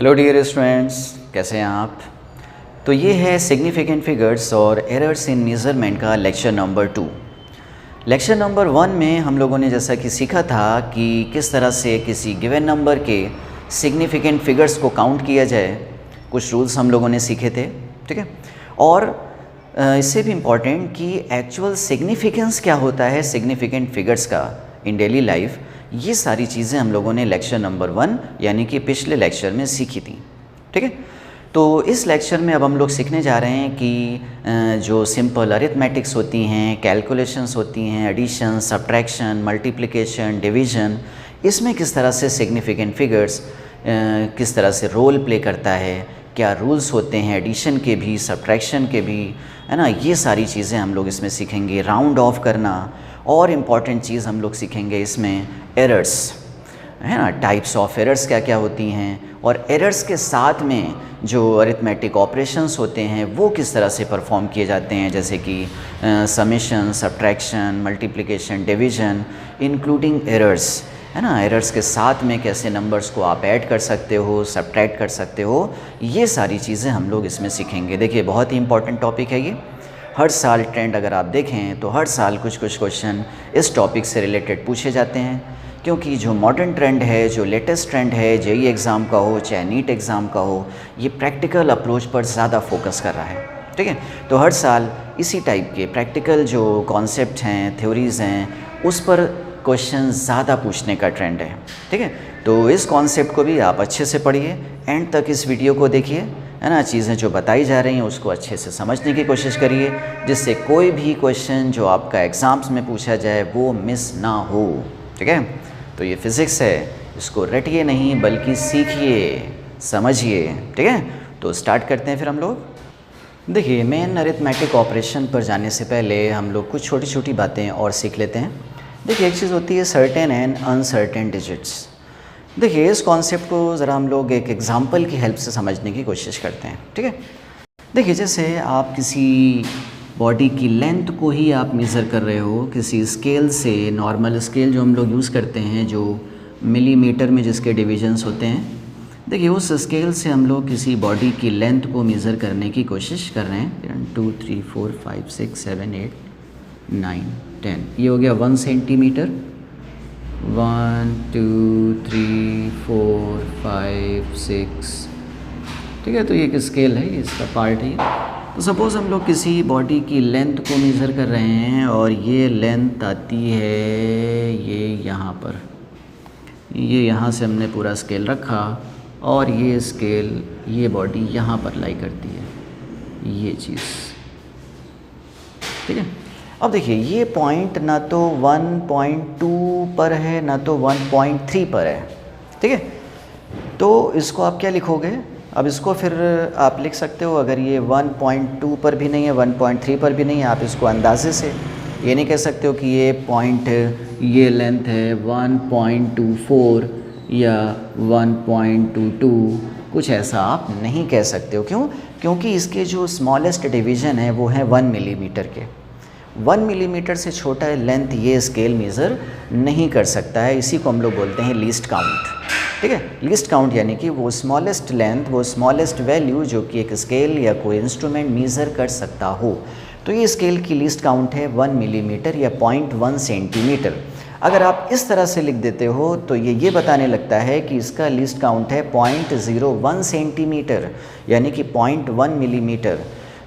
Hello dear students, कैसे हैं आप। तो ये है सिग्निफिकेंट फिगर्स और एरर्स इन मेजरमेंट का लेक्चर नंबर 2। लेक्चर नंबर 1 में हम लोगों ने जैसा कि सीखा था कि किस तरह से किसी गिवन नंबर के सिग्निफिकेंट फिगर्स को काउंट किया जाए। कुछ रूल्स हम लोगों ने सीखे थे, ठीक है। और इससे भी इम्पॉर्टेंट कि एक्चुअल सिग्निफिकेंस क्या होता है सिग्निफिकेंट फिगर्स का इन डेली लाइफ, ये सारी चीज़ें हम लोगों ने लेक्चर नंबर 1 यानी कि पिछले लेक्चर में सीखी थी, ठीक है। तो इस लेक्चर में अब हम लोग सीखने जा रहे हैं कि जो सिंपल अरिथमेटिक्स होती हैं, कैलकुलेशंस होती हैं, एडिशन, सब्ट्रैक्शन, मल्टीप्लिकेशन, डिवीज़न, इसमें किस तरह से सिग्निफिकेंट फिगर्स किस तरह से रोल प्ले करता है, क्या रूल्स होते हैं एडिशन के भी, सब्ट्रैक्शन के भी, है ना। ये सारी चीज़ें हम लोग इसमें सीखेंगे। राउंड ऑफ करना, और इम्पॉर्टेंट चीज़ हम लोग सीखेंगे इसमें एरर्स, है ना। टाइप्स ऑफ एरर्स क्या क्या होती हैं, और एरर्स के साथ में जो अरिथमेटिक ऑपरेशंस होते हैं वो किस तरह से परफॉर्म किए जाते हैं, जैसे कि summation, subtraction, multiplication, division, including errors, है ना। एरर्स के साथ में कैसे नंबर्स को आप ऐड कर सकते हो, सब्ट्रैक्ट कर सकते हो, ये सारी चीज़ें हम लोग इसमें सीखेंगे। देखिए, बहुत ही इंपॉर्टेंट टॉपिक है ये। हर साल ट्रेंड अगर आप देखें तो हर साल कुछ क्वेश्चन इस टॉपिक से रिलेटेड पूछे जाते हैं, क्योंकि जो मॉडर्न ट्रेंड है, जो लेटेस्ट ट्रेंड है, जेईई एग्ज़ाम का हो चाहे नीट एग्ज़ाम का हो, ये प्रैक्टिकल अप्रोच पर ज़्यादा फोकस कर रहा है, ठीक है। तो हर साल इसी टाइप के प्रैक्टिकल जो कॉन्सेप्ट हैं, थ्योरीज़ हैं, उस पर क्वेश्चन ज़्यादा पूछने का ट्रेंड है, ठीक है। तो इस कॉन्सेप्ट को भी आप अच्छे से पढ़िए, एंड तक इस वीडियो को देखिए, है ना। चीज़ें जो बताई जा रही हैं उसको अच्छे से समझने की कोशिश करिए, जिससे कोई भी क्वेश्चन जो आपका एग्ज़ाम्स में पूछा जाए वो मिस ना हो, ठीक है। तो ये फिज़िक्स है, इसको रटिए नहीं बल्कि सीखिए, समझिए, ठीक है। तो स्टार्ट करते हैं फिर हम लोग। देखिए, मेन अरिथमेटिक ऑपरेशन पर जाने से पहले हम लोग कुछ छोटी छोटी बातें और सीख लेते हैं। देखिए, एक चीज़ होती है सर्टेन एंड अनसर्टेन डिजिट्स। देखिए, इस कॉन्सेप्ट को ज़रा हम लोग एक एग्ज़ाम्पल की हेल्प से समझने की कोशिश करते हैं, ठीक है। देखिए, जैसे आप किसी बॉडी की लेंथ को ही आप मेज़र कर रहे हो किसी स्केल से, नॉर्मल स्केल जो हम लोग यूज़ करते हैं, जो मिलीमीटर में जिसके डिविजन्स होते हैं। देखिए, उस स्केल से हम लोग किसी बॉडी की लेंथ को मेज़र करने की कोशिश कर रहे हैं। 2 3 4 5 6 7 8 9 10, ये हो गया 1 सेंटीमीटर। 1 2 3 4 5 6, ठीक है। तो ये एक स्केल है, इसका पार्ट है। तो सपोज़ हम लोग किसी बॉडी की लेंथ को मेज़र कर रहे हैं, और ये लेंथ आती है ये यहाँ पर, ये यहाँ से हमने पूरा स्केल रखा, और ये स्केल, ये बॉडी यहाँ पर लाई करती है, ये चीज़, ठीक है। अब देखिए, ये पॉइंट ना तो 1.2 पर है ना तो 1.3 पर है, ठीक है। तो इसको आप क्या लिखोगे? अब इसको फिर आप लिख सकते हो, अगर ये 1.2 पर भी नहीं है, 1.3 पर भी नहीं है, आप इसको अंदाजे से ये नहीं कह सकते हो कि ये पॉइंट, ये लेंथ है 1.24 या 1.22, कुछ ऐसा आप नहीं कह सकते हो। क्यों? क्योंकि इसके जो स्मॉलेस्ट डिवीज़न है वो है 1 मिलीमीटर के। 1 मिलीमीटर से छोटा लेंथ ये स्केल मेज़र नहीं कर सकता है। इसी को हम लोग बोलते हैं लीस्ट काउंट, ठीक है। लीस्ट काउंट यानी कि वो स्मॉलेस्ट लेंथ, वो स्मॉलेस्ट वैल्यू जो कि एक स्केल या कोई इंस्ट्रूमेंट मेज़र कर सकता हो। तो ये स्केल की लीस्ट काउंट है 1 मिलीमीटर या 0.1 सेंटीमीटर। अगर आप इस तरह से लिख देते हो तो ये बताने लगता है कि इसका लीस्ट काउंट है 0.01 सेंटीमीटर, यानी कि 0.1 मिलीमीटर।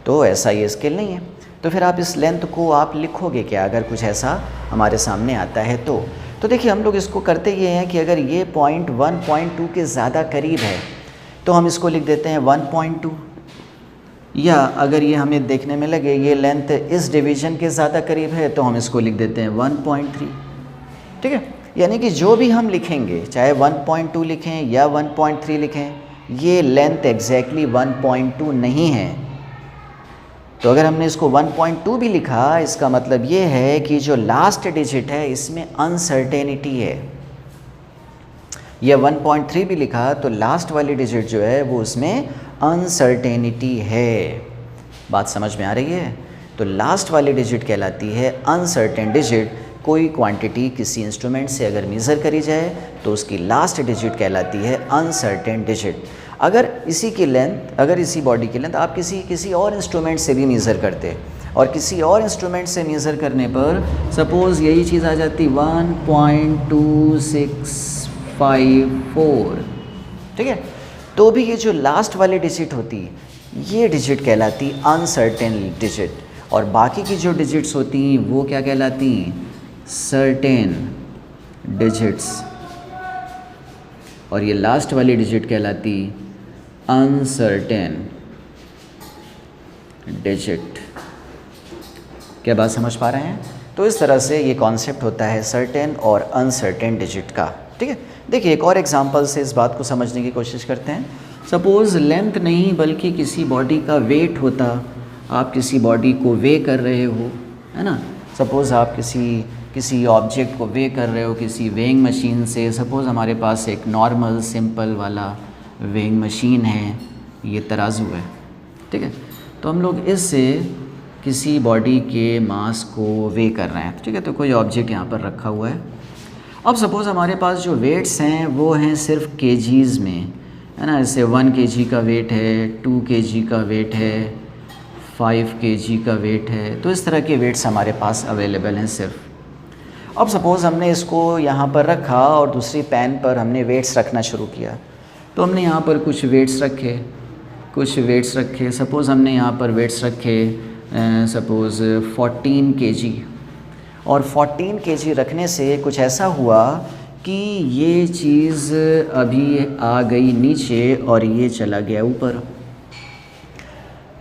तो ऐसा ये स्केल नहीं है। तो फिर आप इस लेंथ को आप लिखोगे क्या, अगर कुछ ऐसा हमारे सामने आता है तो देखिए, हम लोग इसको करते ये हैं कि अगर ये 0.1.2 के ज़्यादा करीब है तो हम इसको लिख देते हैं 1.2, या अगर ये हमें देखने में लगे ये लेंथ इस डिवीज़न के ज़्यादा करीब है तो हम इसको लिख देते हैं 1.3, ठीक है। यानी कि जो भी हम लिखेंगे, चाहे 1.2 लिखें या 1.3 लिखें, ये लेंथ एग्जैक्टली 1.2 नहीं है। तो अगर हमने इसको 1.2 भी लिखा, इसका मतलब ये है कि जो लास्ट डिजिट है इसमें अनसर्टेनिटी है। या 1.3 भी लिखा तो लास्ट वाली डिजिट जो है वो उसमें अनसर्टेनिटी है। बात समझ में आ रही है? तो लास्ट वाली डिजिट कहलाती है अनसर्टेन डिजिट। कोई क्वांटिटी किसी इंस्ट्रूमेंट से अगर मेज़र करी जाए तो उसकी लास्ट डिजिट कहलाती है अनसर्टेन डिजिट। अगर इसी की लेंथ, अगर इसी बॉडी की लेंथ आप किसी और इंस्ट्रूमेंट से भी मेज़र करते और किसी और इंस्ट्रूमेंट से मेज़र करने पर सपोज़ यही चीज़ आ जाती 1.2654, ठीक है, तो भी ये जो लास्ट वाली डिजिट होती ये डिजिट कहलाती अनसर्टेन डिजिट, और बाकी की जो डिजिट्स होती वो क्या कहलाती, सर्टेन डिजिट्स, और ये लास्ट वाली डिजिट कहलाती अनसर्टेन डिजिट। क्या बात समझ पा रहे हैं? तो इस तरह से ये कॉन्सेप्ट होता है सर्टेन और अनसर्टेन डिजिट का, ठीक है। देखिए एक और एग्जांपल से इस बात को समझने की कोशिश करते हैं। सपोज़ लेंथ नहीं बल्कि किसी बॉडी का वेट होता, आप किसी बॉडी को वे कर रहे हो, है ना। सपोज़ आप किसी ऑब्जेक्ट को वे कर रहे हो किसी वेइंग मशीन से। सपोज़ हमारे पास एक नॉर्मल सिंपल वाला वेइंग मशीन है, ये तराजू है, ठीक है। तो हम लोग इससे किसी बॉडी के मास को वे कर रहे हैं, ठीक है। तो कोई ऑब्जेक्ट यहाँ पर रखा हुआ है। अब सपोज़ हमारे पास जो वेट्स हैं वो हैं सिर्फ केजीज़ में, है ना। जैसे 1 kg का वेट है, 2 kg का वेट है, 5 kg का वेट है। तो इस तरह के वेट्स हमारे पास अवेलेबल हैं सिर्फ। अब सपोज़ हमने इसको यहाँ पर रखा और दूसरी पैन पर हमने वेट्स रखना शुरू किया। तो हमने यहाँ पर कुछ वेट्स रखे, सपोज़ हमने यहाँ पर वेट्स रखे सपोज़ 14 kg, और 14 kg रखने से कुछ ऐसा हुआ कि ये चीज़ अभी आ गई नीचे और ये चला गया ऊपर,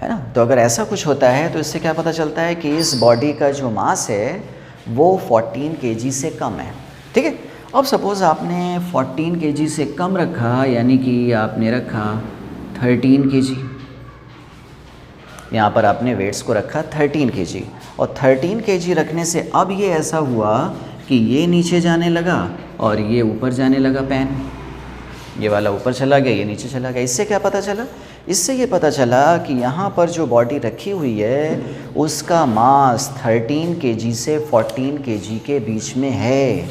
है ना। तो अगर ऐसा कुछ होता है तो इससे क्या पता चलता है कि इस बॉडी का जो मास है वो 14 kg से कम है, ठीक है। अब सपोज़ आपने 14 kg से कम रखा, यानी कि आपने रखा 13 kg, यहाँ पर आपने वेट्स को रखा 13 kg, और 13 kg रखने से अब ये ऐसा हुआ कि ये नीचे जाने लगा और ये ऊपर जाने लगा पेन, ये वाला ऊपर चला गया, ये नीचे चला गया। इससे क्या पता चला? इससे ये पता चला कि यहाँ पर जो बॉडी रखी हुई है उसका मास 13 kg से 14 kg के बीच में है।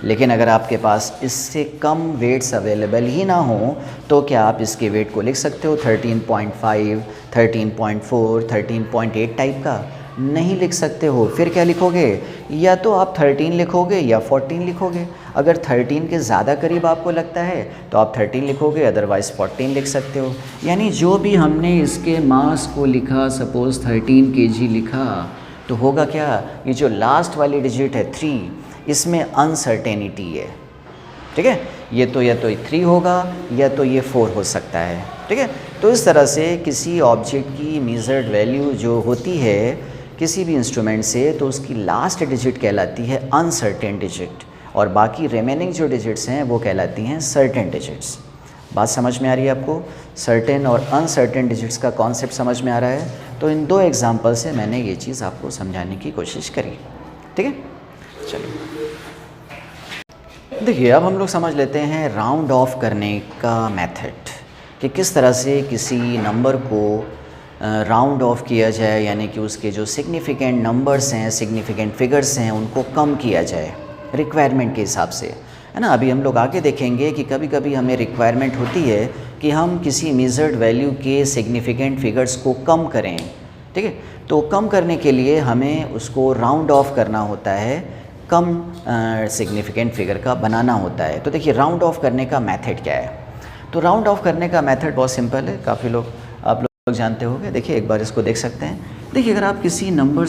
लेकिन अगर आपके पास इससे कम वेट्स अवेलेबल ही ना हो तो क्या आप इसके वेट को लिख सकते हो 13.5, 13.4, 13.8 टाइप का? नहीं लिख सकते हो। फिर क्या लिखोगे? या तो आप 13 लिखोगे या 14 लिखोगे। अगर 13 के ज़्यादा करीब आपको लगता है तो आप 13 लिखोगे, अदरवाइज़ 14 लिख सकते हो। यानी जो भी हमने इसके मास को लिखा, सपोज़ 13 kg लिखा, तो होगा क्या, ये जो लास्ट वाली डिजिट है 3, इसमें अनसर्टेनिटी है, ठीक है। ये तो या तो 3 होगा या तो ये 4 हो सकता है, ठीक है। तो इस तरह से किसी ऑब्जेक्ट की मेजर्ड वैल्यू जो होती है किसी भी इंस्ट्रूमेंट से, तो उसकी लास्ट डिजिट कहलाती है अनसर्टेन डिजिट, और बाकी रिमेनिंग जो डिजिट्स हैं वो कहलाती हैं सर्टेन डिजिट्स। बात समझ में आ रही है आपको? सर्टेन और अनसर्टेन डिजिट्स का कॉन्सेप्ट समझ में आ रहा है? तो इन 2 एग्जाम्पल से मैंने ये चीज़ आपको समझाने की कोशिश करी, ठीक है। चलिए देखिए, अब हम लोग समझ लेते हैं राउंड ऑफ करने का मेथड, कि किस तरह से किसी नंबर को राउंड ऑफ किया जाए, यानी कि उसके जो सिग्निफिकेंट नंबर्स हैं, सिग्निफिकेंट फिगर्स हैं, उनको कम किया जाए रिक्वायरमेंट के हिसाब से, है ना। अभी हम लोग आगे देखेंगे कि कभी कभी हमें रिक्वायरमेंट होती है कि हम किसी मेजर्ड वैल्यू के सिग्निफिकेंट फिगर्स को कम करें, ठीक है। तो कम करने के लिए हमें उसको राउंड ऑफ करना होता है, कम सिग्निफिकेंट फिगर का बनाना होता है। तो देखिए राउंड ऑफ करने का मेथड क्या है। तो राउंड ऑफ करने का मेथड बहुत सिंपल है, काफ़ी लोग आप लोग जानते होंगे। देखिए एक बार इसको देख सकते हैं। देखिए अगर आप किसी नंबर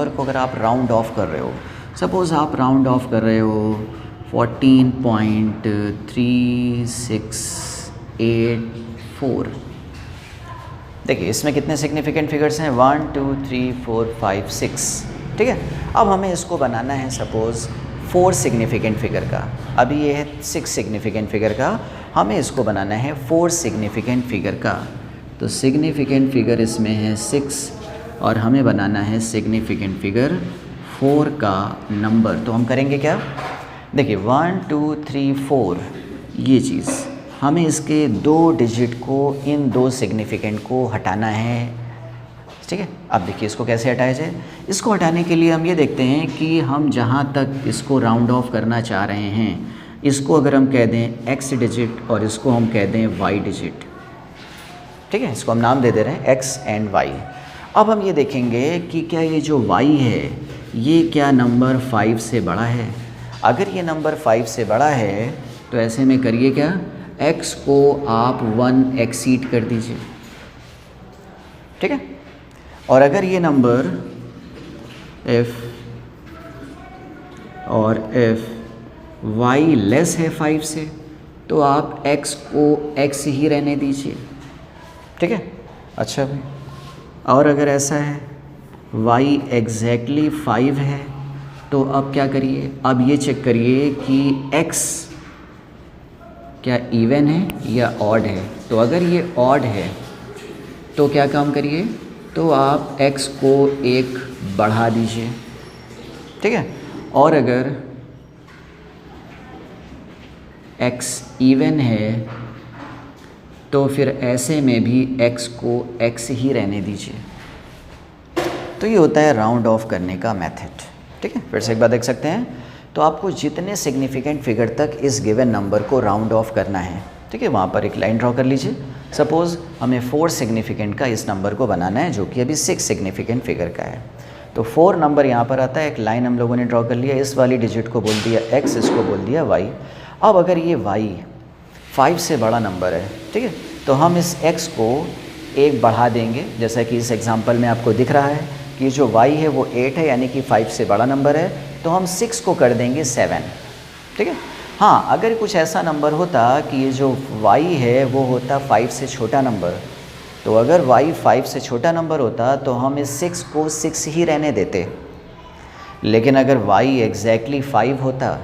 को अगर आप राउंड ऑफ कर रहे हो, सपोज़ आप राउंड ऑफ कर रहे हो 14.3684, देखिए इसमें कितने सिग्निफिकेंट फिगर्स हैं, 1 2 3 4 5 6, ठीक है। अब हमें इसको बनाना है सपोज़ 4 सिग्निफिकेंट फिगर का। अभी ये है 6 सिग्निफिकेंट फिगर का, हमें इसको बनाना है 4 सिग्निफिकेंट फिगर का। तो सिग्निफिकेंट फिगर इसमें है 6 और हमें बनाना है सिग्निफिकेंट फिगर 4 का नंबर। तो हम करेंगे क्या, देखिए 1 2 3 4 ये चीज़, हमें इसके 2 डिजिट को, इन 2 सिग्निफिकेंट को हटाना है, ठीक है। अब देखिए इसको कैसे हटाया जाए। इसको हटाने के लिए हम ये देखते हैं कि हम जहाँ तक इसको राउंड ऑफ करना चाह रहे हैं, इसको अगर हम कह दें x डिजिट और इसको हम कह दें y डिजिट, ठीक है, इसको हम नाम दे दे रहे हैं x एंड y। अब हम ये देखेंगे कि क्या ये जो y है ये क्या नंबर 5 से बड़ा है। अगर ये नंबर 5 से बड़ा है तो ऐसे में करिए क्या, x को आप 1 एक्सीड कर दीजिए, ठीक है। और अगर ये नंबर f और f y लेस है 5 से तो आप x को x ही रहने दीजिए, ठीक है। अच्छा भाई, और अगर ऐसा है y एग्जैक्टली 5 है तो अब क्या करिए, अब ये चेक करिए कि x क्या इवन है या ऑड है। तो अगर ये ऑड है तो क्या काम करिए, तो आप x को 1 बढ़ा दीजिए, ठीक है। और अगर x इवन है तो फिर ऐसे में भी x को x ही रहने दीजिए। तो ये होता है राउंड ऑफ करने का मेथड, ठीक है। फिर से एक बार देख सकते हैं, तो आपको जितने सिग्निफिकेंट फिगर तक इस गिवन नंबर को राउंड ऑफ करना है, ठीक है, वहाँ पर एक लाइन ड्रॉ कर लीजिए। सपोज़ हमें 4 सिग्निफिकेंट का इस नंबर को बनाना है जो कि अभी 6 सिग्निफिकेंट फिगर का है। तो 4 नंबर यहाँ पर आता है, एक लाइन हम लोगों ने ड्रॉ कर लिया, इस वाली डिजिट को बोल दिया x, इसको बोल दिया y। अब अगर ये y 5 से बड़ा नंबर है, ठीक है, तो हम इस x को 1 बढ़ा देंगे, जैसा कि इस एग्जांपल में आपको दिख रहा है कि जो y है वो 8 है, यानी कि 5 से बड़ा नंबर है, तो हम 6 को कर देंगे 7, ठीक है। हाँ, अगर कुछ ऐसा नंबर होता कि ये जो y है वो होता 5 से छोटा नंबर, तो अगर y 5 से छोटा नंबर होता तो हम इस 6 को 6 ही रहने देते। लेकिन अगर y एग्जैक्टली 5 होता,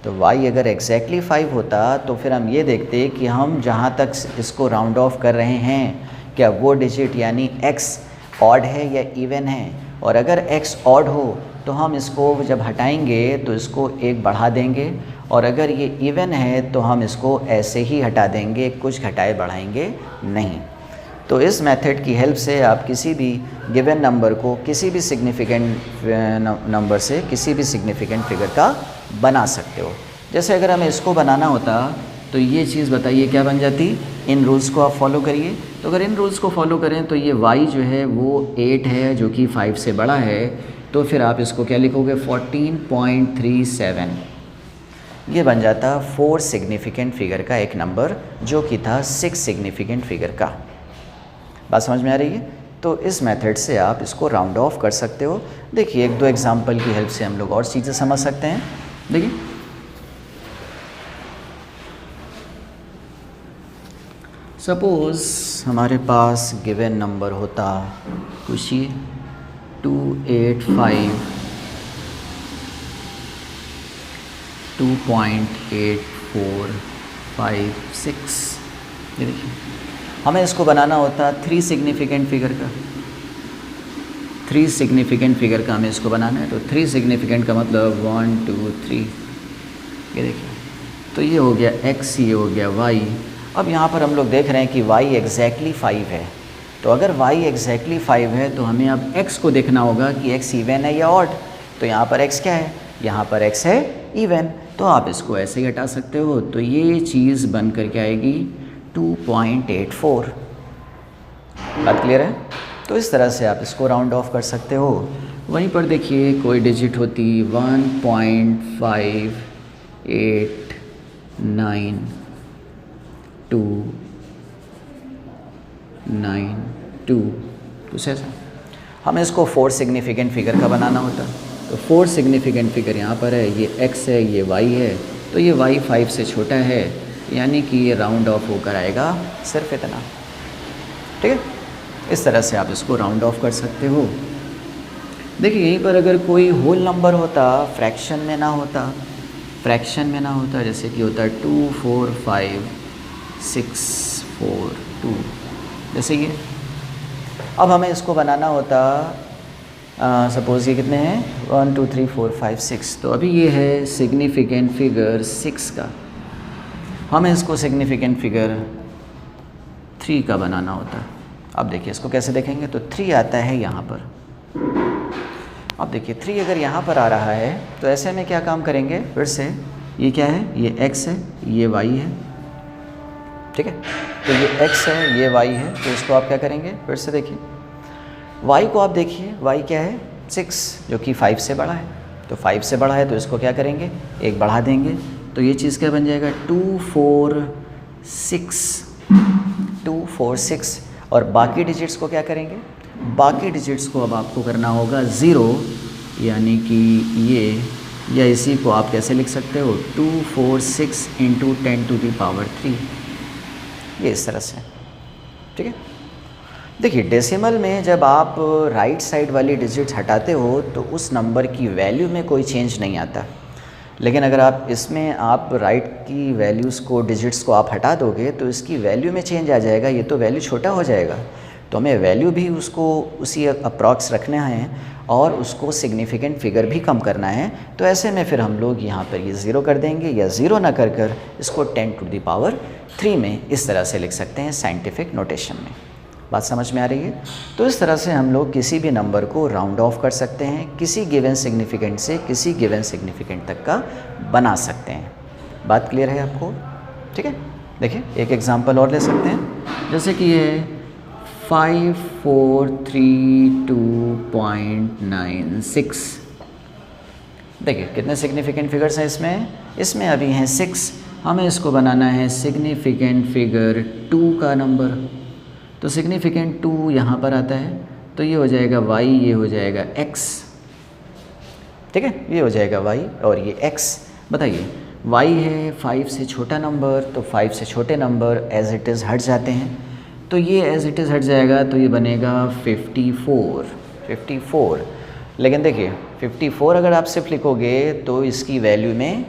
तो y अगर एग्जैक्टली 5 होता तो फिर हम ये देखते कि हम जहाँ तक इसको राउंड ऑफ कर रहे हैं, क्या वो डिजिट यानी x ऑड है या इवन है। और अगर x ऑड हो तो हम इसको जब हटाएंगे तो इसको 1 बढ़ा देंगे, और अगर ये इवन है तो हम इसको ऐसे ही हटा देंगे, कुछ घटाए बढ़ाएंगे नहीं। तो इस मेथड की हेल्प से आप किसी भी गिवन नंबर को किसी भी सिग्निफिकेंट नंबर से किसी भी सिग्निफिकेंट फिगर का बना सकते हो। जैसे अगर हमें इसको बनाना होता तो ये चीज़ बताइए क्या बन जाती, इन रूल्स को आप फॉलो करिए। तो अगर इन रूल्स को फॉलो करें तो ये y जो है वो 8 है जो कि 5 से बड़ा है, तो फिर आप इसको क्या लिखोगे 14.37, ये बन जाता 4 सिग्निफिकेंट फिगर का एक नंबर जो कि था 6 सिग्निफिकेंट फिगर का। बात समझ में आ रही है। तो इस मेथड से आप इसको राउंड ऑफ कर सकते हो। देखिए एक दो एग्जांपल की हेल्प से हम लोग और चीज़ें समझ सकते हैं। देखिए सपोज़ हमारे पास गिवन नंबर होता कुछ ये 2.8456, ये देखिए हमें इसको बनाना होता 3 सिग्निफिकेंट फिगर का, 3 सिग्निफिकेंट फिगर का हमें इसको बनाना है। तो 3 सिग्निफिकेंट का मतलब 1 2 3, ये देखिए तो ये हो गया x, ये हो गया y। अब यहाँ पर हम लोग देख रहे हैं कि y एग्जैक्टली 5 है, तो अगर y एग्जैक्टली 5 है तो हमें अब x को देखना होगा कि x इवन है या ऑड। तो यहाँ पर x क्या है, यहाँ पर x है इवन, तो आप इसको ऐसे ही हटा सकते हो। तो ये चीज़ बन कर के आएगी 2.84। बात क्लियर है। तो इस तरह से आप इसको राउंड ऑफ कर सकते हो। वहीं पर देखिए कोई डिजिट होती 1.589292, कुछ ऐसा। हमें इसको 4 सिग्निफिकेंट फिगर का बनाना होता, तो 4 सिग्निफिकेंट फिगर यहाँ पर है, ये x है, ये y है, तो ये y 5 से छोटा है, यानी कि ये राउंड ऑफ होकर आएगा सिर्फ इतना। ठीक है, इस तरह से आप इसको राउंड ऑफ कर सकते हो। देखिए यहीं पर अगर कोई होल नंबर होता, फ्रैक्शन में ना होता, फ्रैक्शन में ना होता, जैसे कि होता 245,642, जैसे ये। अब हमें इसको बनाना होता सपोज़ ये कितने हैं 1 2 3 4 5 6, तो अभी ये है सिग्निफिकेंट फिगर 6 का, हमें इसको सिग्निफिकेंट फिगर 3 का बनाना होता। अब देखिए इसको कैसे देखेंगे, तो 3 आता है यहाँ पर। अब देखिए 3 अगर यहाँ पर आ रहा है तो ऐसे में क्या काम करेंगे, फिर से ये क्या है, ये x है, ये y है, ठीक है। तो ये x है, ये y है, तो इसको आप क्या करेंगे, फिर से देखिए y को आप देखिए, y क्या है 6, जो कि 5 से बड़ा है। तो 5 से बड़ा है तो इसको क्या करेंगे, एक बढ़ा देंगे, तो ये चीज़ क्या बन जाएगा 2 4 6। और बाकी डिजिट्स को क्या करेंगे, बाकी डिजिट्स को अब आपको करना होगा 0, यानी कि ये, या इसी को आप कैसे लिख सकते हो 2 4 6 इंटू 10⁻3, ये इस तरह से, ठीक है। देखिए डेसिमल में जब आप राइट साइड वाली डिजिट्स हटाते हो तो उस नंबर की वैल्यू में कोई चेंज नहीं आता, लेकिन अगर आप इसमें आप राइट की वैल्यूज़ को, डिजिट्स को आप हटा दोगे तो इसकी वैल्यू में चेंज आ जाएगा, ये तो वैल्यू छोटा हो जाएगा। तो हमें वैल्यू भी उसको उसी अप्रॉक्स रखना है और उसको सिग्निफिकेंट फिगर भी कम करना है। तो ऐसे में फिर हम लोग यहाँ पर ये 0 कर देंगे, या 0 ना कर इसको 10⁻3 में इस तरह से लिख सकते हैं साइंटिफिक नोटेशन में। बात समझ में आ रही है? तो इस तरह से हम लोग किसी भी नंबर को राउंड ऑफ कर सकते हैं, किसी गिवन सिग्निफिकेंट से किसी गिवन सिग्निफिकेंट तक का बना सकते हैं। बात क्लियर है आपको? ठीक है, देखिए एक एग्जांपल और ले सकते हैं, जैसे कि ये 5432.96। देखिए कितने सिग्निफिकेंट फिगर्स हैं इसमें अभी हैं 6, हमें इसको बनाना है सिग्निफिकेंट फिगर 2 का नंबर। तो सिग्निफिकेंट 2 यहाँ पर आता है, तो ये हो जाएगा y, ये हो जाएगा x, ठीक है, ये हो जाएगा y और ये x। बताइए y है 5 से छोटा नंबर, तो 5 से छोटे नंबर एज इट इज़ हट जाते हैं, तो ये एज इट इज़ हट जाएगा, तो ये बनेगा 54। लेकिन देखिए 54 अगर आप सिर्फ लिखोगे तो इसकी वैल्यू में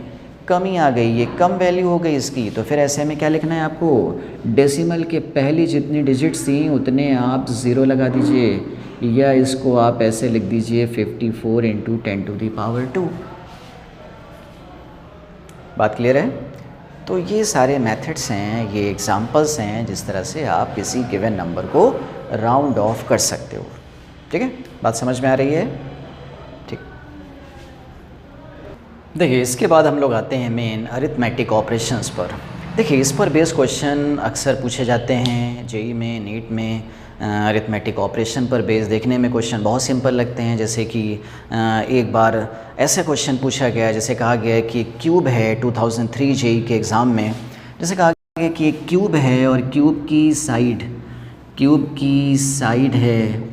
कमी आ गई, ये कम वैल्यू हो गई इसकी। तो फिर ऐसे में क्या लिखना है आपको, डेसिमल के पहली जितनी डिजिट्स थी उतने आप 0 लगा दीजिए, या इसको आप ऐसे लिख दीजिए 54 इंटू 10⁻²। बात क्लियर है? तो ये सारे मेथड्स हैं, ये एग्जांपल्स हैं जिस तरह से आप किसी गिवन नंबर को राउंड ऑफ कर सकते हो। ठीक है, बात समझ में आ रही है? ठीक, देखिए इसके बाद हम लोग आते हैं मेन अरिथमेटिक ऑपरेशंस पर। देखिए इस पर बेस्ड क्वेश्चन अक्सर पूछे जाते हैं जेईई में, नीट में। अरिथमेटिक ऑपरेशन पर बेस देखने में क्वेश्चन बहुत सिंपल लगते हैं, जैसे कि एक बार ऐसे क्वेश्चन पूछा गया, जैसे कहा गया है कि क्यूब है 2003 जेईई के एग्ज़ाम में, जैसे कहा गया कि एक क्यूब है और क्यूब की साइड है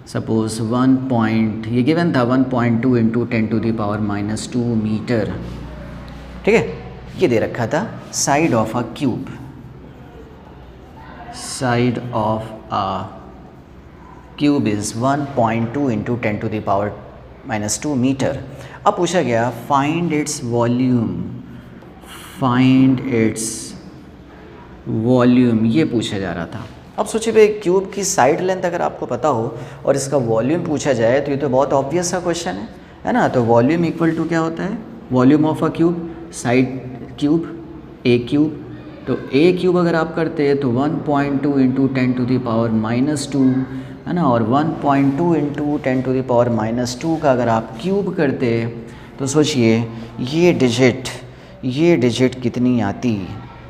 सपोज़ 1 पॉइंट, ये गिवन था 1.2 इंटू 10⁻² मीटर। ठीक है, ये दे रखा था side of a cube, side of a cube is 1.2 into 10⁻² metre. अब पूछा गया फाइंड इट्स वॉल्यूम, ये पूछा जा रहा था। अब सोचिए भाई क्यूब की साइड लेंथ अगर आपको पता हो और इसका वॉल्यूम पूछा जाए तो ये तो बहुत ऑब्वियस सा क्वेश्चन है ना। तो वॉल्यूम इक्वल टू क्या होता है, volume of a cube, side cube, A cube. तो ए क्यूब अगर आप करते हैं तो 1.2 इंटू 10⁻² है ना, और 1.2 इंटू 10⁻² का अगर आप क्यूब करते तो सोचिए ये डिजिट कितनी आती।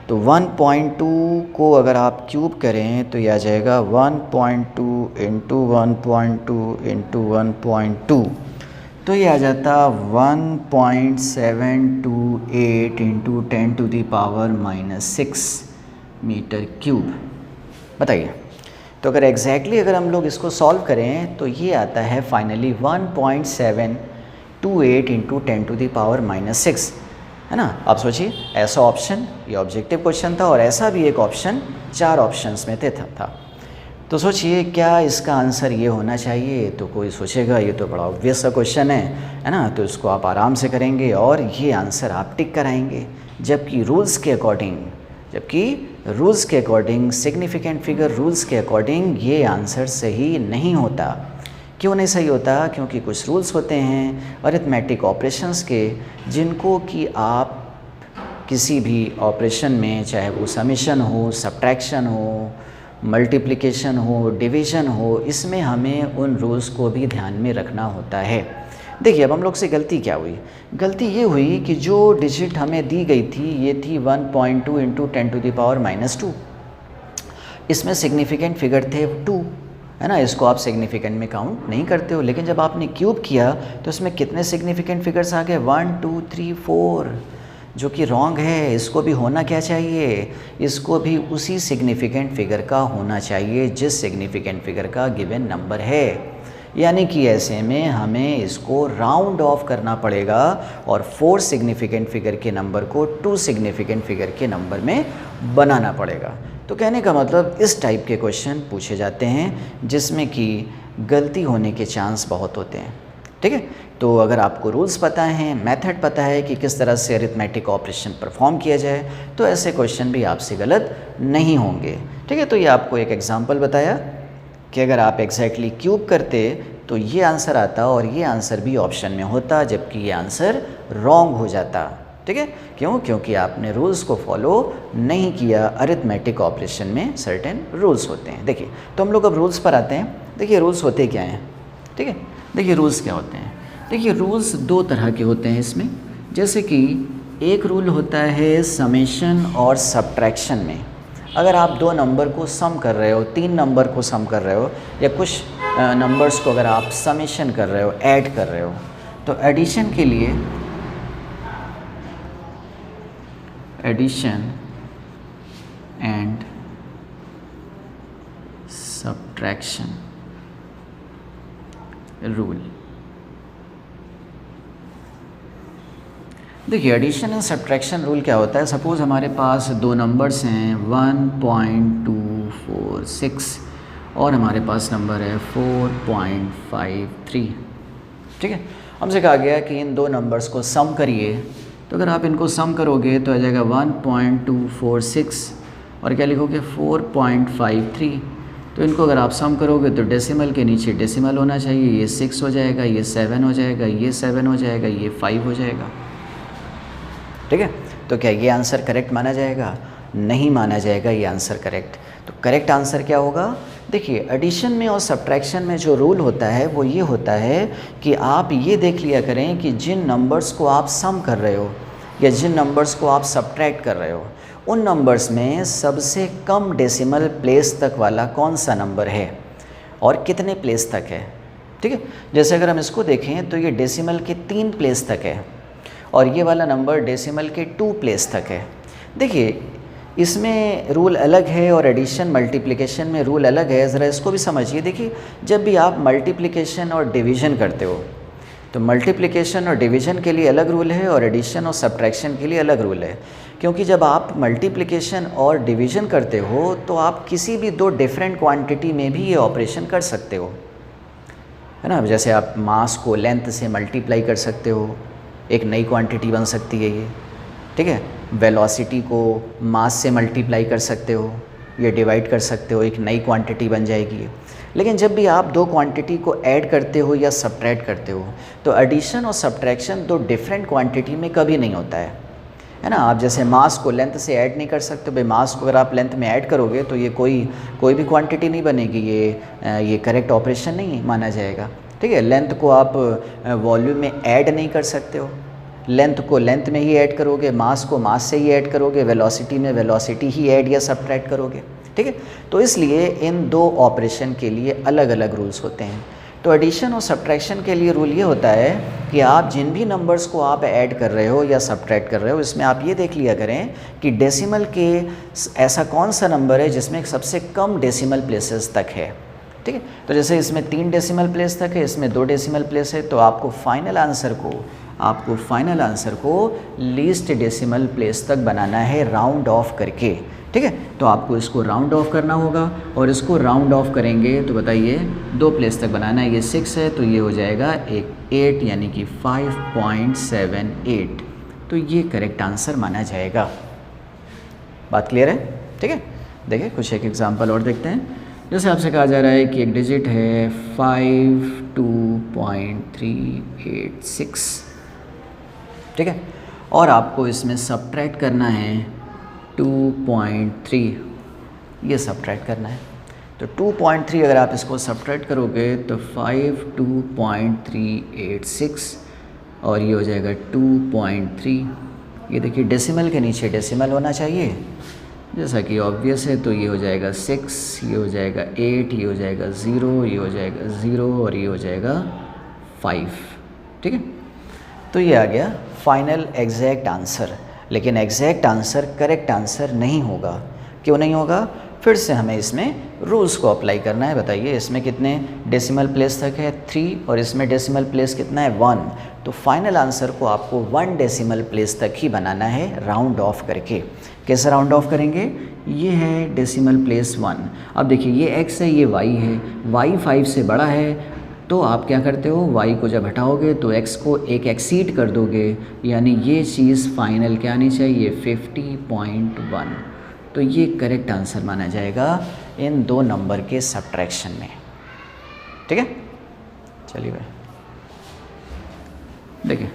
तो 1.2 को अगर आप क्यूब करें तो ये आ जाएगा 1.2 इंटू 1.2 इंटू 1.2, तो ये आ जाता 1.728 इंटू 10⁻⁻6 मीटर क्यूब। बताइए, तो अगर एग्जैक्टली अगर हम लोग इसको सॉल्व करें तो ये आता है फाइनली 1.728 इंटू 10⁻⁻6, है ना। आप सोचिए ऐसा ऑप्शन, ये ऑब्जेक्टिव क्वेश्चन था और ऐसा भी एक ऑप्शन 4 ऑप्शंस में था। तो सोचिए क्या इसका आंसर ये होना चाहिए। तो कोई सोचेगा ये तो बड़ा ऑब्वियस सा क्वेश्चन है ना, तो इसको आप आराम से करेंगे और ये आंसर आप टिक कराएंगे। जबकि रूल्स के अकॉर्डिंग सिग्निफिकेंट फिगर रूल्स के अकॉर्डिंग ये आंसर सही नहीं होता। क्यों नहीं सही होता? क्योंकि कुछ रूल्स होते हैं अरिथमेटिक ऑपरेशंस के, जिनको कि आप किसी भी ऑपरेशन में, चाहे वो समेशन हो, सब्ट्रैक्शन हो, मल्टीप्लिकेशन हो, डिवीज़न हो, इसमें हमें उन रूल्स को भी ध्यान में रखना होता है। देखिए अब हम लोग से गलती क्या हुई, गलती ये हुई कि जो डिजिट हमें दी गई थी ये थी 1.2 इंटू 10⁻⁻²। इसमें सिग्निफिकेंट फिगर थे 2, है ना, इसको आप सिग्निफिकेंट में काउंट नहीं करते हो। लेकिन जब आपने क्यूब किया तो इसमें कितने सिग्निफिकेंट फिगर्स आ गए, 1 2 3 4, जो कि रॉन्ग है। इसको भी होना क्या चाहिए, इसको भी उसी सिग्निफिकेंट फिगर का होना चाहिए जिस सिग्निफिकेंट फिगर का गिवन नंबर है। यानी कि ऐसे में हमें इसको राउंड ऑफ करना पड़ेगा और 4 सिग्निफिकेंट फिगर के नंबर को 2 सिग्निफिकेंट फिगर के नंबर में बनाना पड़ेगा। तो कहने का मतलब इस टाइप के क्वेश्चन पूछे जाते हैं जिसमें कि गलती होने के चांस बहुत होते हैं। ठीक है, तो अगर आपको रूल्स पता हैं, मेथड पता है कि किस तरह से अरिथमेटिक ऑपरेशन परफॉर्म किया जाए, तो ऐसे क्वेश्चन भी आपसे गलत नहीं होंगे। ठीक है, तो ये आपको एक एग्जांपल बताया कि अगर आप एग्जैक्टली क्यूब करते तो ये आंसर आता और ये आंसर भी ऑप्शन में होता, जबकि ये आंसर रॉन्ग हो जाता। ठीक है, क्यों? क्योंकि आपने रूल्स को फॉलो नहीं किया। अरिथमेटिक ऑपरेशन में सर्टेन रूल्स होते हैं। देखिए, तो हम लोग अब रूल्स पर आते हैं। देखिए रूल्स होते क्या हैं। ठीक है, देखिए रूल्स क्या होते हैं। देखिए रूल्स 2 तरह के होते हैं इसमें। जैसे कि एक रूल होता है समेशन और सब्ट्रैक्शन में। अगर आप 2 नंबर को सम कर रहे हो, 3 नंबर को सम कर रहे हो, या कुछ नंबर्स को अगर आप समेशन कर रहे हो, ऐड कर रहे हो, तो एडिशन के लिए एडिशन एंड सब्ट्रैक्शन रूल। देखिए एडिशन एंड सब्ट्रैक्शन रूल क्या होता है। सपोज़ हमारे पास 2 नंबर्स हैं 1.246 और हमारे पास नंबर है 4.53। ठीक है, हमसे कहा गया कि इन 2 नंबर्स को सम करिए। तो अगर आप इनको सम करोगे तो आ जाएगा 1.246 और क्या लिखोगे 4.53। तो इनको अगर आप सम करोगे तो डेसिमल के नीचे डेसिमल होना चाहिए। ये 6 हो जाएगा, ये 7 हो जाएगा, ये 7 हो जाएगा, ये 5 हो जाएगा। ठीक है, तो क्या ये आंसर करेक्ट माना जाएगा? नहीं माना जाएगा ये आंसर करेक्ट। तो करेक्ट आंसर क्या होगा? देखिए एडिशन में और सब्ट्रैक्शन में जो रूल होता है वो ये होता है कि आप ये देख लिया करें कि जिन नंबर्स को आप सम कर रहे हो या जिन नंबर्स को आप सब्ट्रैक्ट कर रहे हो, उन नंबर्स में सबसे कम डेसिमल प्लेस तक वाला कौन सा नंबर है और कितने प्लेस तक है। ठीक है, जैसे अगर हम इसको देखें तो ये डेसिमल के 3 प्लेस तक है और ये वाला नंबर डेसिमल के 2 प्लेस तक है। देखिए इसमें रूल अलग है और एडिशन मल्टीप्लिकेशन में रूल अलग है। ज़रा इसको भी समझिए। देखिए जब भी आप मल्टीप्लिकेशन और डिवीज़न करते हो तो मल्टीप्लिकेशन और डिवीज़न के लिए अलग रूल है और एडिशन और सब्ट्रैक्शन के लिए अलग रूल है। क्योंकि जब आप मल्टीप्लिकेशन और डिवीज़न करते हो तो आप किसी भी 2 डिफरेंट क्वांटिटी में भी ये ऑपरेशन कर सकते हो, है ना। जैसे आप मास को लेंथ से मल्टीप्लाई कर सकते हो, एक नई क्वांटिटी बन सकती है ये। ठीक है, वेलोसिटी को मास से मल्टीप्लाई कर सकते हो, ये डिवाइड कर सकते हो, एक नई क्वांटिटी बन जाएगी। लेकिन जब भी आप 2 क्वांटिटी को ऐड करते हो या सब्ट्रैक्ट करते हो तो एडिशन और सब्ट्रैक्शन 2 डिफरेंट क्वांटिटी में कभी नहीं होता है ना। आप जैसे मास को लेंथ से ऐड नहीं कर सकते। भाई मास को अगर आप लेंथ में ऐड करोगे तो ये कोई भी क्वांटिटी नहीं बनेगी, ये करेक्ट ऑपरेशन नहीं माना जाएगा। ठीक है, लेंथ को आप वॉल्यूम में ऐड नहीं कर सकते हो, लेंथ को लेंथ में ही ऐड करोगे, मास को मास से ही ऐड करोगे, वेलोसिटी में वेलोसिटी ही ऐड या सब्ट्रैक्ट करोगे। ठीक है, तो इसलिए इन 2 ऑपरेशन के लिए अलग अलग रूल्स होते हैं। तो एडिशन और सब्ट्रैक्शन के लिए रूल ये होता है कि आप जिन भी नंबर्स को आप ऐड कर रहे हो या सब्ट्रैक्ट कर रहे हो, इसमें आप ये देख लिया करें कि डेसिमल के ऐसा कौन सा नंबर है जिसमें सबसे कम डेसिमल प्लेसेस तक है। ठीक है, तो जैसे इसमें 3 डेसिमल प्लेस तक है, इसमें 2 डेसिमल प्लेस है, तो आपको फाइनल आंसर को लीस्ट डेसिमल प्लेस तक बनाना है राउंड ऑफ करके। ठीक है, तो आपको इसको राउंड ऑफ करना होगा और इसको राउंड ऑफ करेंगे तो बताइए 2 प्लेस तक बनाना है। ये 6 है तो ये हो जाएगा 8 यानी कि 5.78। तो ये करेक्ट आंसर माना जाएगा। बात क्लियर है? ठीक है, देखिए कुछ एक एग्जांपल और देखते हैं। जैसे आपसे कहा जा रहा है कि एक डिजिट है 52.386। ठीक है, और आपको इसमें सब्ट्रैक्ट करना है 2.3, ये सब्ट्रैक्ट करना है। तो तो 2.3 अगर आप इसको सब्ट्रैक्ट करोगे तो 52.386 और ये हो जाएगा 2.3। ये देखिए डेसिमल के नीचे डेसिमल होना चाहिए, जैसा कि ऑब्वियस है। तो ये हो जाएगा 6, ये हो जाएगा 8, ये हो जाएगा 0, ये हो जाएगा 0 और ये हो जाएगा 5। ठीक है, तो ये आ गया फाइनल एग्जैक्ट आंसर। लेकिन एग्जैक्ट आंसर करेक्ट आंसर नहीं होगा। क्यों नहीं होगा? फिर से हमें इसमें रूल्स को अप्लाई करना है। बताइए इसमें कितने डेसिमल प्लेस तक है? 3, और इसमें डेसिमल प्लेस कितना है? 1। तो फाइनल आंसर को आपको 1 डेसिमल प्लेस तक ही बनाना है राउंड ऑफ करके। कैसे राउंड ऑफ करेंगे? ये है डेसिमल प्लेस 1। अब देखिए ये x है, ये y है, y 5 से बड़ा है, तो आप क्या करते हो, y को जब हटाओगे तो x को एक एक्सीड कर दोगे, यानी ये चीज़ फाइनल क्या आनी चाहिए? 50.1। तो ये करेक्ट आंसर माना जाएगा इन दो नंबर के सब्ट्रैक्शन में। ठीक है, चलिए भाई देखिए,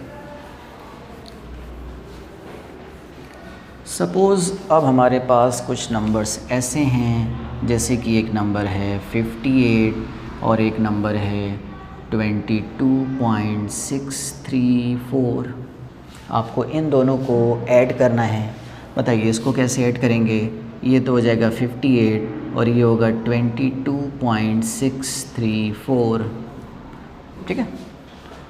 सपोज़ अब हमारे पास कुछ नंबर्स ऐसे हैं, जैसे कि एक नंबर है 58 और एक नंबर है 22.634। आपको इन दोनों को ऐड करना है। बताइए इसको कैसे ऐड करेंगे? ये तो हो जाएगा 58 और ये होगा 22.634। ठीक है,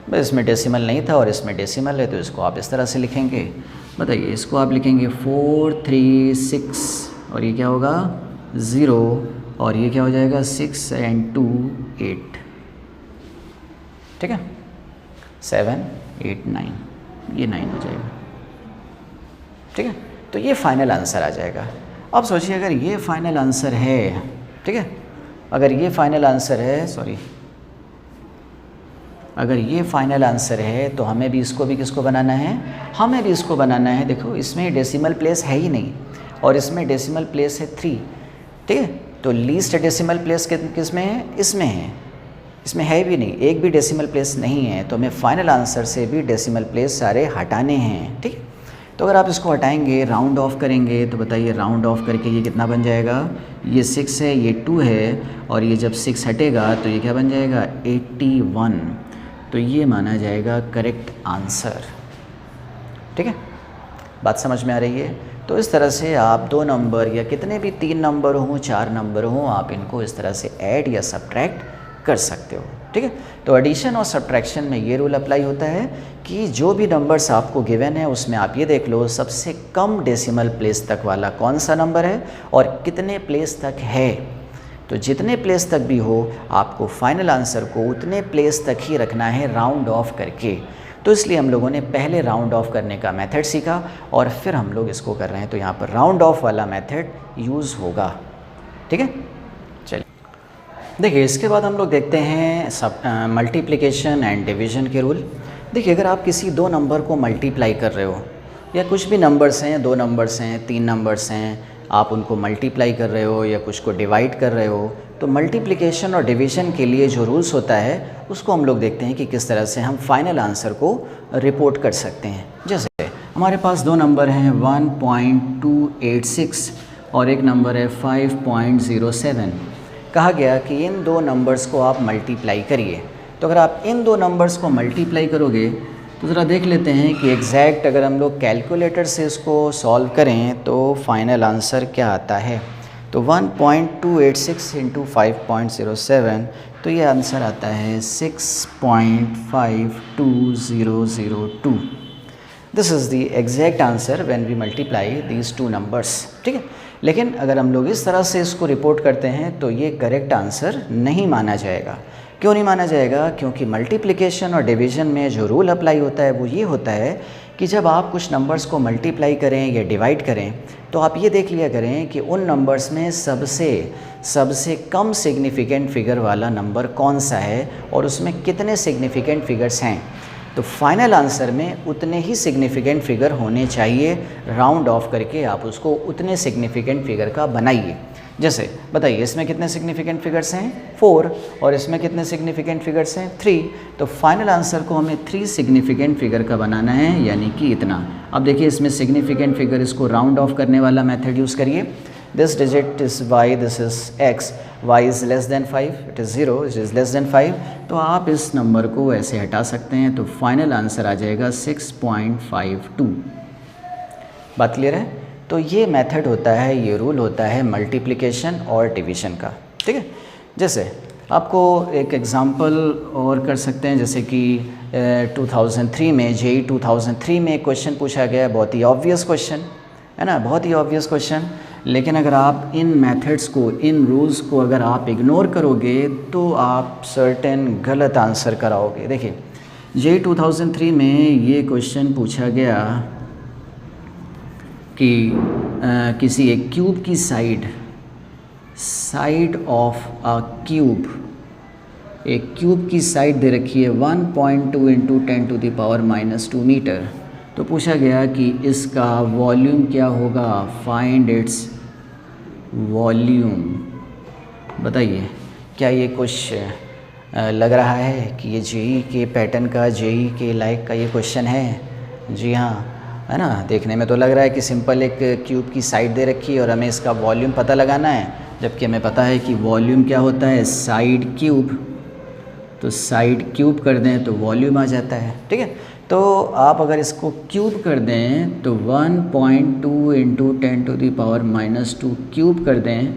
बस इसमें डेसिमल नहीं था और इसमें डेसिमल है, तो इसको आप इस तरह से लिखेंगे। बताइए इसको आप लिखेंगे 436 और ये क्या होगा? 0 और ये क्या हो जाएगा? 6 and 2 8। ठीक है, 7 8 9, ये 9 हो जाएगा। ठीक है, तो ये फाइनल आंसर आ जाएगा। अब सोचिए अगर ये फाइनल आंसर है, ठीक है, अगर ये फाइनल आंसर है, अगर ये फाइनल आंसर है तो हमें भी इसको भी किसको बनाना है? हमें भी इसको बनाना है। देखो इसमें डेसिमल प्लेस है ही नहीं और इसमें डेसिमल प्लेस है 3। ठीक है, तो लीस्ट डेसिमल प्लेस किस में है? इसमें है। इसमें है भी नहीं, एक भी डेसिमल प्लेस नहीं है, तो हमें फाइनल आंसर से भी डेसिमल प्लेस सारे हटाने हैं। ठीक है, तो अगर आप इसको हटाएंगे, राउंड ऑफ करेंगे, तो बताइए राउंड ऑफ करके ये कितना बन जाएगा? ये 6 है, ये 2 है, और ये जब 6 हटेगा तो ये क्या बन जाएगा? 81। तो ये माना जाएगा करेक्ट आंसर। ठीक है, बात समझ में आ रही है? तो इस तरह से आप दो नंबर या कितने भी 3 नंबर हों, 4 नंबर हों, आप इनको इस तरह से ऐड या सब्ट्रैक्ट कर सकते हो। ठीक है, तो एडिशन और सब्ट्रैक्शन में ये रूल अप्लाई होता है कि जो भी नंबर्स आपको गिवन है उसमें आप ये देख लो सबसे कम डेसिमल प्लेस तक वाला कौन सा नंबर है और कितने प्लेस तक है। तो जितने प्लेस तक भी हो आपको फाइनल आंसर को उतने प्लेस तक ही रखना है राउंड ऑफ करके। तो इसलिए हम लोगों ने पहले राउंड ऑफ करने का मेथड सीखा और फिर हम लोग इसको कर रहे हैं, तो यहाँ पर राउंड ऑफ वाला मेथड यूज़ होगा। ठीक है, चलिए देखिए इसके बाद हम लोग देखते हैं मल्टीप्लिकेशन एंड डिवीज़न के रूल। देखिए अगर आप किसी 2 नंबर को मल्टीप्लाई कर रहे हो या कुछ भी नंबर्स हैं, 2 नंबर्स हैं, 3 नंबर्स हैं, आप उनको मल्टीप्लाई कर रहे हो या कुछ को डिवाइड कर रहे हो, तो मल्टीप्लिकेशन और डिवीज़न के लिए जो रूल्स होता है उसको हम लोग देखते हैं कि किस तरह से हम फाइनल आंसर को रिपोर्ट कर सकते हैं। जैसे हमारे पास 2 नंबर हैं 1.286 और एक नंबर है 5.07। कहा गया कि इन 2 नंबर्स को आप मल्टीप्लाई करिए। तो अगर आप इन 2 नंबर्स को मल्टीप्लाई करोगे तो ज़रा देख लेते हैं कि एग्जैक्ट अगर हम लोग कैलकुलेटर से इसको सॉल्व करें तो फाइनल आंसर क्या आता है। तो 1.286 इंटू 5.07, तो ये आंसर आता है 6.52002। This is the exact answer when we multiply these 2 numbers. ठीक है, लेकिन अगर हम लोग इस तरह से इसको रिपोर्ट करते हैं तो ये करेक्ट आंसर नहीं माना जाएगा। क्यों नहीं माना जाएगा? क्योंकि मल्टीप्लिकेशन और डिवीज़न में जो रूल अप्लाई होता है वो ये होता है कि जब आप कुछ नंबर्स को मल्टीप्लाई करें या डिवाइड करें तो आप ये देख लिया करें कि उन नंबर्स में सबसे कम सिग्निफिकेंट फिगर वाला नंबर कौन सा है और उसमें कितने सिग्निफिकेंट फिगर्स हैं। तो फाइनल आंसर में उतने ही सिग्निफिकेंट फिगर होने चाहिए। राउंड ऑफ करके आप उसको उतने सिग्निफिकेंट फिगर का बनाइए। जैसे बताइए इसमें कितने सिग्निफिकेंट फिगर्स हैं? 4, और इसमें कितने सिग्निफिकेंट फिगर्स हैं? 3। तो फाइनल आंसर को हमें 3 सिग्निफिकेंट फिगर का बनाना है, यानी कि इतना। अब देखिए इसमें सिग्निफिकेंट फिगर, इसको राउंड ऑफ करने वाला मेथड यूज़ करिए। This digit is y, this is x, y is less than 5, it is 0, it is less than 5, तो आप इस नंबर को ऐसे हटा सकते हैं, तो फाइनल आंसर आ जाएगा 6.52। बात क्लियर है? तो ये मेथड होता है, ये रूल होता है मल्टीप्लिकेशन और डिवीज़न का, ठीक है। जैसे आपको एक एग्ज़ाम्पल और कर सकते हैं, जैसे कि 2003 में JEE 2003 में एक क्वेश्चन पूछा गया है, बहुत ही ऑब्वियस क्वेश्चन है ना, बहुत ही ऑब्वियस क्वेश्चन, लेकिन अगर आप इन मेथड्स को, इन रूल्स को अगर आप इग्नोर करोगे तो आप सर्टेन गलत आंसर कराओगे। देखिए JEE 2003 में ये क्वेश्चन पूछा गया कि किसी एक क्यूब की साइड ऑफ अ क्यूब, एक क्यूब की साइड दे रखी है 1.2 × 10⁻² मीटर, तो पूछा गया कि इसका वॉल्यूम क्या होगा, फाइंड इट्स वॉल्यूम। बताइए क्या ये कुछ लग रहा है कि ये JEE के पैटर्न का, JEE के लायक का ये क्वेश्चन है? जी हाँ, है ना। देखने में तो लग रहा है कि सिंपल एक क्यूब की साइड दे रखी है और हमें इसका वॉल्यूम पता लगाना है, जबकि हमें पता है कि वॉल्यूम क्या होता है, साइड क्यूब, तो साइड क्यूब कर दें तो वॉल्यूम आ जाता है, ठीक है। तो आप अगर इसको क्यूब कर दें तो 1.2 × 10⁻² क्यूब कर दें,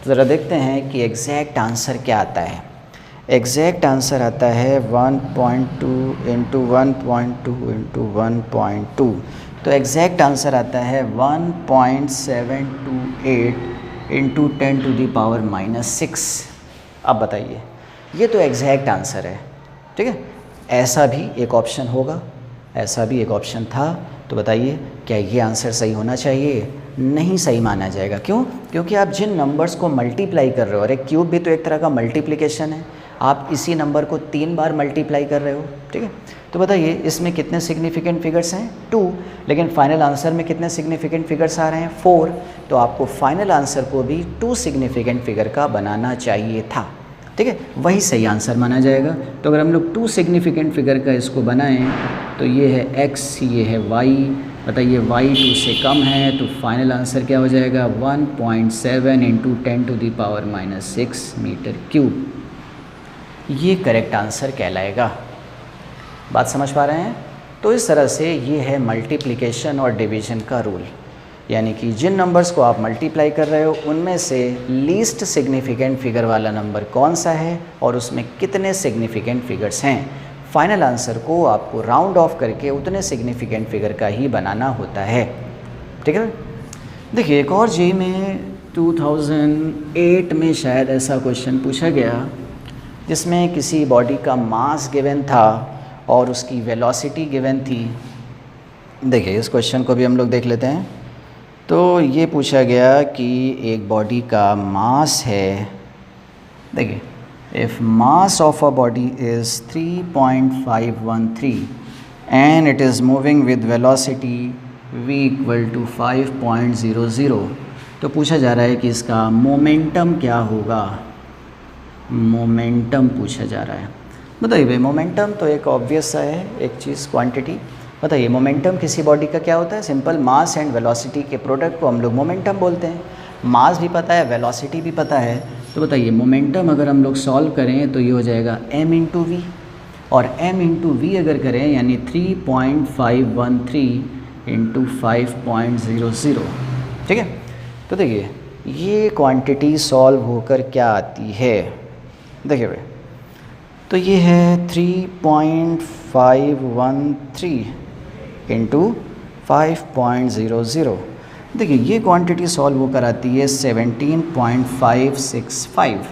तो ज़रा देखते हैं कि एग्जैक्ट आंसर क्या आता है। एग्जैक्ट आंसर आता है 1.2 × 1.2 × 1.2, तो एग्जैक्ट आंसर आता है 1.728 × 10⁻⁻6। अब बताइए, ये तो एग्जैक्ट आंसर है, ठीक है। ऐसा भी एक ऑप्शन होगा, ऐसा भी एक ऑप्शन था, तो बताइए क्या ये आंसर सही होना चाहिए? नहीं सही माना जाएगा। क्यों? क्योंकि आप जिन नंबर्स को मल्टीप्लाई कर रहे हो, और एक क्यूब भी तो एक तरह का मल्टीप्लिकेशन है, आप इसी नंबर को 3 बार मल्टीप्लाई कर रहे हो, ठीक है। तो बताइए इसमें कितने सिग्निफिकेंट फिगर्स हैं? 2, लेकिन फाइनल आंसर में कितने सिग्निफिकेंट फिगर्स आ रहे हैं? 4, तो आपको फाइनल आंसर को भी 2 सिग्निफिकेंट फिगर का बनाना चाहिए था, ठीक है। वही सही आंसर माना जाएगा। तो अगर हम लोग 2 सिग्निफिकेंट फिगर का इसको बनाएं, तो ये है x, ये है y, बताइए y 2 से कम है, तो फाइनल आंसर क्या हो जाएगा? 1.7 × 10⁻⁻6 मीटर क्यूब, ये करेक्ट आंसर कहलाएगा। बात समझ पा रहे हैं? तो इस तरह से ये है मल्टीप्लिकेशन और डिवीज़न का रूल, यानी कि जिन नंबर्स को आप मल्टीप्लाई कर रहे हो उनमें से लीस्ट सिग्निफिकेंट फिगर वाला नंबर कौन सा है और उसमें कितने सिग्निफिकेंट फिगर्स हैं। फाइनल आंसर को आपको राउंड ऑफ करके उतने सिग्निफिकेंट फिगर का ही बनाना होता है, ठीक है। देखिए एक और JEE में 2008 में शायद ऐसा क्वेश्चन पूछा गया, जिसमें किसी बॉडी का मास गिवन था और उसकी वेलोसिटी गिवन थी। देखिए इस क्वेश्चन को भी हम लोग देख लेते हैं। तो ये पूछा गया कि एक बॉडी का मास है, देखिए if mass of a body is 3.513 and it is moving with velocity v = 5.00, तो पूछा जा रहा है कि इसका मोमेंटम क्या होगा। मोमेंटम पूछा जा रहा है। बताइए भाई, मोमेंटम तो एक ऑब्वियस सा है, एक चीज़ क्वांटिटी। बताइए मोमेंटम किसी बॉडी का क्या होता है? सिंपल मास एंड वेलोसिटी के प्रोडक्ट को हम लोग मोमेंटम बोलते हैं। मास भी पता है, वेलोसिटी भी पता है, तो बताइए मोमेंटम अगर हम लोग सॉल्व करें तो ये हो जाएगा m × v, और m × v अगर करें यानी 3.513 × 5.00, ठीक है। तो देखिए ये क्वांटिटी सॉल्व होकर क्या आती है, देखिए भाई, तो ये है 3.513 × 5.00। देखिए ये क्वांटिटी सॉल्व होकर आती है 17.565।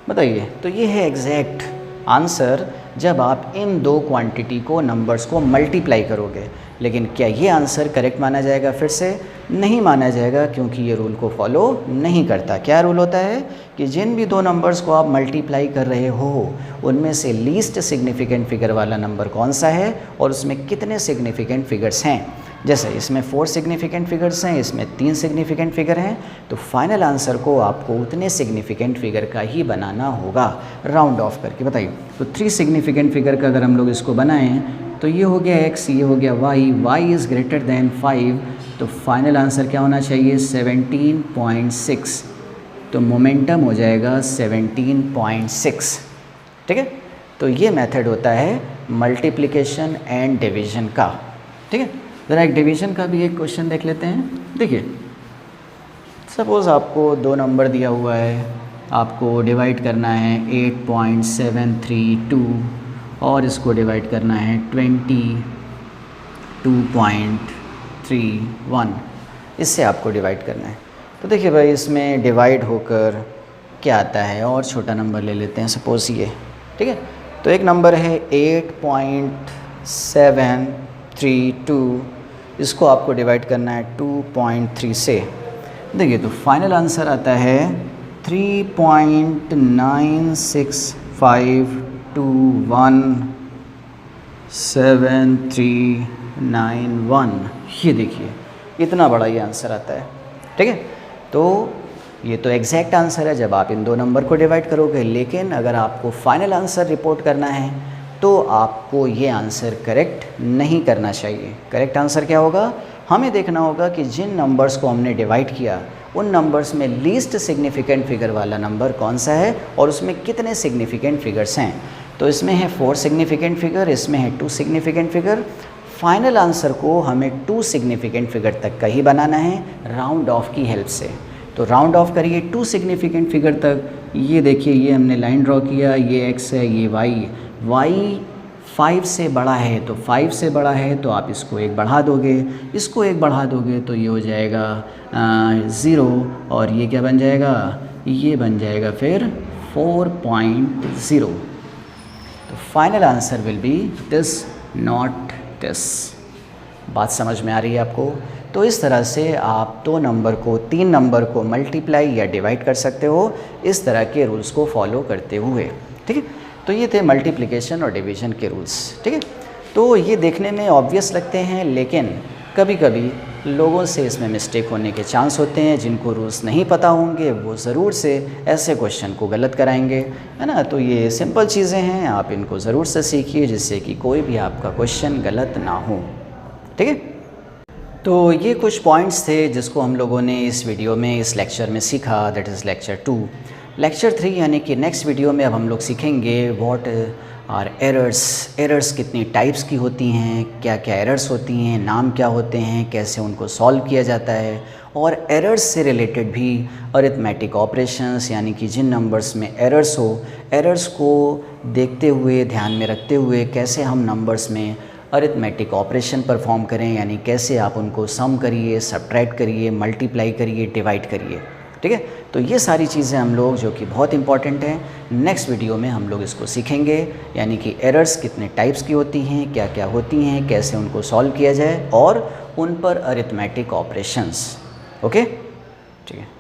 बताइए, तो ये है एग्जैक्ट आंसर जब आप इन दो क्वांटिटी को, नंबर्स को मल्टीप्लाई करोगे। लेकिन क्या ये आंसर करेक्ट माना जाएगा? फिर से नहीं माना जाएगा, क्योंकि ये रूल को फॉलो नहीं करता। क्या रूल होता है कि जिन भी दो नंबर्स को आप मल्टीप्लाई कर रहे हो उनमें से लीस्ट सिग्निफिकेंट फिगर वाला नंबर कौन सा है और उसमें कितने सिग्निफिकेंट फिगर्स हैं। जैसे इसमें 4 सिग्निफिकेंट फिगर्स हैं, इसमें 3 सिग्निफिकेंट फिगर हैं, तो फाइनल आंसर को आपको उतने सिग्निफिकेंट फिगर का ही बनाना होगा राउंड ऑफ करके। बताइए, तो 3 सिग्निफिकेंट फिगर का अगर हम लोग इसको बनाएं तो ये हो गया x, ये हो गया y, y is greater than 5, तो फाइनल आंसर क्या होना चाहिए 17.6, तो मोमेंटम हो जाएगा 17.6। ठीक है, तो ये मेथड होता है मल्टीप्लिकेशन एंड डिवीज़न का। ठीक है, ज़रा एक डिवीज़न का भी एक क्वेश्चन देख लेते हैं। देखिए, सपोज़ आपको 2 नंबर दिया हुआ है, आपको डिवाइड करना है 8.732 और इसको डिवाइड करना है 22.31, इससे आपको डिवाइड करना है। तो देखिए भाई, इसमें डिवाइड होकर क्या आता है, और छोटा नंबर ले लेते हैं, सपोज़ ये। ठीक है, तो एक नंबर है 8.732, इसको आपको डिवाइड करना है 2.3 से। देखिए, तो फाइनल आंसर आता है 3.9652173991। ये देखिए, इतना बड़ा ये आंसर आता है। ठीक है, तो ये तो एग्जैक्ट आंसर है जब आप इन 2 नंबर को डिवाइड करोगे, लेकिन अगर आपको फाइनल आंसर रिपोर्ट करना है तो आपको ये आंसर करेक्ट नहीं करना चाहिए। करेक्ट आंसर क्या होगा, हमें देखना होगा कि जिन नंबर्स को हमने डिवाइड किया उन नंबर्स में लीस्ट सिग्निफिकेंट फिगर वाला नंबर कौन सा है और उसमें कितने सिग्निफिकेंट फिगर्स हैं। तो इसमें है 4 सिग्निफिकेंट फिगर, इसमें है 2 सिग्निफिकेंट फिगर। फाइनल आंसर को हमें 2 सिग्निफिकेंट फिगर तक का ही बनाना है राउंड ऑफ की हेल्प से। तो राउंड ऑफ करिए 2 सिग्निफिकेंट फिगर तक। ये देखिए, ये हमने लाइन ड्रॉ किया, ये x है, ये y 5 से बड़ा है, तो 5 से बड़ा है तो आप इसको 1 बढ़ा दोगे, इसको 1 बढ़ा दोगे तो ये हो जाएगा 0, और ये क्या बन जाएगा, ये बन जाएगा फिर 4.0। तो final answer will be this, not this. बात समझ में आ रही है आपको? तो इस तरह से आप 2 नंबर को 3 नंबर को मल्टीप्लाई या डिवाइड कर सकते हो, इस तरह के रूल्स को फॉलो करते हुए। ठीक है, तो ये थे मल्टीप्लिकेशन और डिवीज़न के रूल्स। ठीक है, तो ये देखने में ऑब्वियस लगते हैं, लेकिन कभी कभी लोगों से इसमें मिस्टेक होने के चांस होते हैं। जिनको रूल्स नहीं पता होंगे वो ज़रूर से ऐसे क्वेश्चन को गलत कराएंगे, है ना। तो ये सिंपल चीज़ें हैं, आप इनको ज़रूर से सीखिए जिससे कि कोई भी आपका क्वेश्चन गलत ना हो। ठीक है, तो ये कुछ पॉइंट्स थे जिसको हम लोगों ने इस वीडियो में, इस लेक्चर में सीखा, दैट इज़ लेक्चर 2। लेक्चर 3 यानी कि नेक्स्ट वीडियो में अब हम लोग सीखेंगे व्हाट आर एरर्स। एरर्स कितनी टाइप्स की होती हैं, क्या क्या एरर्स होती हैं, नाम क्या होते हैं, कैसे उनको सॉल्व किया जाता है, और एरर्स से रिलेटेड भी अरिथमेटिक ऑपरेशंस, यानी कि जिन नंबर्स में एरर्स हो, एरर्स को देखते हुए, ध्यान में रखते हुए कैसे हम नंबर्स में अरिथमेटिक ऑपरेशन परफॉर्म करें, यानी कैसे आप उनको सम करिए, सब्ट्रैक्ट करिए, मल्टीप्लाई करिए, डिवाइड करिए। ठीक है, तो ये सारी चीज़ें हम लोग, जो कि बहुत इंपॉर्टेंट हैं, नेक्स्ट वीडियो में हम लोग इसको सीखेंगे। यानी कि एरर्स कितने टाइप्स की होती हैं, क्या क्या होती हैं, कैसे उनको सॉल्व किया जाए, और उन पर अरिथमेटिक ऑपरेशंस। ओके, ठीक है।